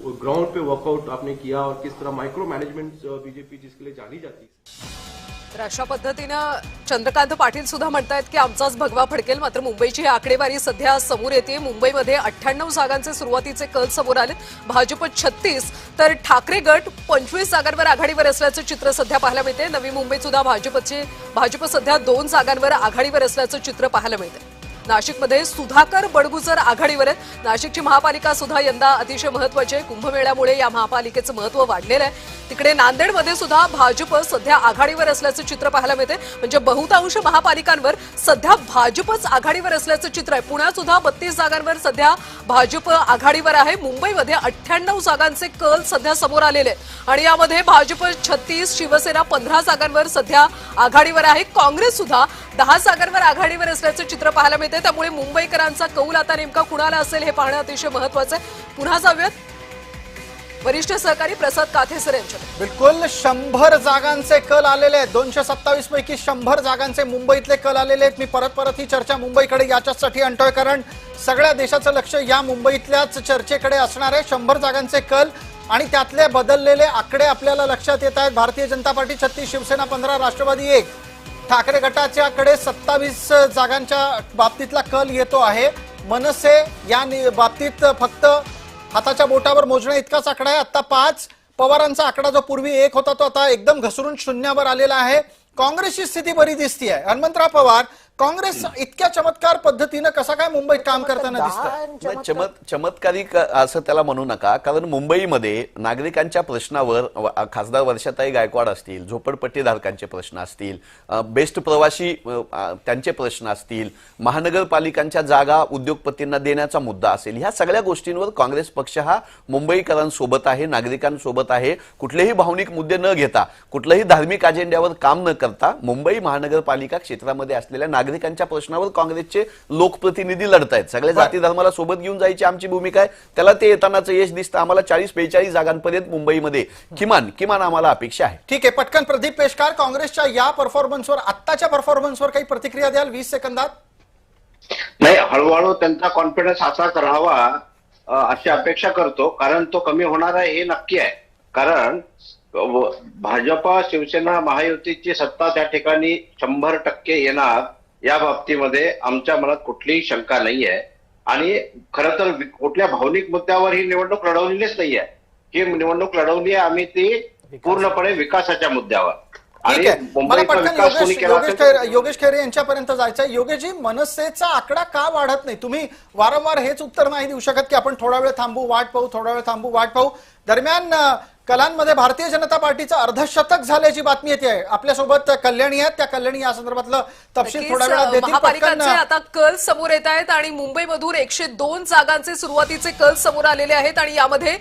Ground पे workout आपने KIA और किस तरह माइक्रो मैनेजमेंट बीजेपी जिसके लिए जानी जाती है। तर अशा पद्धतीनं चंद्रकांत पाटील सुद्धा म्हणतायत की आमचाच भगवा फडकेल। मात्र मुंबईची ही आकडेवारी सध्या समोर येते। मुंबईमध्ये 98 जागांचे सुरुवातीचे कल समोर आले। भाजप 36 तर ठाकरे गट 25 जागांवर आघाडीवर असल्याचं चित्र सध्या पाहायला मिळते। नवी मुंबईत सुद्धा भाजप सध्या 2 जागांवर आघाडीवर असल्याचं चित्र पाहायला मिळते। नाशिकमध्ये सुधाकर बडगुजर आघाडीवर आहेत। नाशिकची महापालिका सुद्धा यंदा अतिशय महत्त्वाची आहे। कुंभमेळ्यामुळे या महापालिकेचं महत्त्व वाढलेलं आहे। तिकडे नांदेडमध्ये सुद्धा भाजप सध्या आघाडीवर असल्याचं चित्र पाहायला मिळते। म्हणजे बहुतांश महापालिकांवर सध्या भाजपच आघाडीवर असल्याचं चित्र आहे। पुण्यात सुद्धा 32 जागांवर सध्या भाजप आघाडीवर आहे। मुंबईमध्ये 98 जागांचे कल सध्या समोर आलेले आहेत आणि यामध्ये भाजप 36, शिवसेना 15 जागांवर सध्या आघाडीवर आहे। काँग्रेस सुद्धा 10 जागांवर आघाडीवर असल्याचं चित्र पाहायला मिळते। त्यामुळे मुंबईकरांचा कौल आता नेमका कुणाला असेल हे पाहणं अतिशय महत्त्वाचं आहे। पुन्हा जाऊयात वरिष्ठ सहकारी प्रसाद काथेसर यांच्याकडे। बिलकुल 100 जागांचे कल आलेले आहेत। 227 पैकी 100 जागांचे मुंबईतले कल आलेले आहेत। मी परत ही चर्चा मुंबईकडे याच्यासाठी आणतोय कारण सगळ्या देशाचं लक्ष या मुंबईतल्याच चर्चेकडे असणार आहे। 100 जागांचे कल आणि त्यातले बदललेले आकडे आपल्याला लक्षात येत आहेत। भारतीय जनता पार्टी 36, शिवसेना 15, राष्ट्रवादी 1, ठाकरे गटाच्याकडे 27 जागांच्या बाबतीतला कल येतो आहे। मनसे या बाबतीत फक्त हाताच्या बोटावर मोजण्या इतकाच आकडा आहे। आता 5, पवारांचा आकडा जो पूर्वी 1 होता तो आता एकदम घसरून शून्यावर आलेला आहे। काँग्रेसची स्थिती बरी दिसतीये। हनुमंतराव पवार, काँग्रेस इतक्या चमत्कार पद्धतीने कसं काय मुंबईत काम करताना दिसतं? चमत्कारिक असं त्याला म्हणू नका, कारण मुंबईमध्ये नागरिकांच्या प्रश्नावर खासदार वर्षाताई गायकवाड असतील, झोपडपट्टीधारकांचे प्रश्न असतील, बेस्ट प्रवासी त्यांचे प्रश्न असतील, महानगरपालिकांच्या जागा उद्योगपतींना देण्याचा मुद्दा असेल, ह्या सगळ्या गोष्टींवर काँग्रेस पक्ष हा मुंबईकरांसोबत आहे, नागरिकांसोबत आहे। कुठलेही भावनिक मुद्दे न घेता, कुठल्याही धार्मिक अजेंड्यावर काम न करता मुंबई महानगरपालिका क्षेत्रामध्ये असलेल्या नागरिकांच्या प्रश्नावर काँग्रेसचे लोकप्रतिनिधी लढतायत। सगळे जाती धर्माला सोबत घेऊन जायची आमची भूमिका आहे। त्याला ते येतानाचं यश दिसतं। आम्हाला 40-45 जागांपर्यंत मुंबईमध्ये किमान आम्हाला अपेक्षा आहे। ठीक आहे, पटकन प्रदीप पेशकार, काँग्रेसच्या या परफॉर्मन्सवर, आत्ताच्या परफॉर्मन्सवर काही प्रतिक्रिया द्याल 20 सेकंदात? नाही, हळूहळू त्यांचा कॉन्फिडन्स असाच राहावा अशी अपेक्षा करतो, कारण तो कमी होणार आहे हे नक्की आहे। कारण भाजपा शिवसेना महायुतीची सत्ता त्या ठिकाणी 100% येणार या बाबतीमध्ये आमच्या मनात कुठलीही शंका नाही आहे। आणि खरं तर कुठल्या भावनिक मुद्द्यावर ही निवडणूक लढवलेलीच नाही आहे। ही निवडणूक लढवली आहे आम्ही ती पूर्णपणे विकासाच्या मुद्द्यावर। आणि मला पटकन योगेश खैरे यांच्यापर्यंत जायचंय। योगेशजी, मनसेचा आकडा का वाढत नाही? तुम्ही वारंवार हेच उत्तर नाही देऊ शकत की आपण थोडा वेळ थांबू, वाट पाहू, थोडा वेळ थांबू, वाट पाहू। दरम्यान कलांमध्ये भारतीय जनता पार्टीचं अर्धशतक झाल्याची बातमी येते आहे। आपल्यासोबत कल्याणी आहेत, त्या कल्याणी या संदर्भातलं तपशील थोड्या वेळात देतील। महापालिकांचे आता कल समोर येत आहेत आणि मुंबईमधून 102 जागांचे सुरुवातीचे कल समोर आलेले आहेत आणि यामध्ये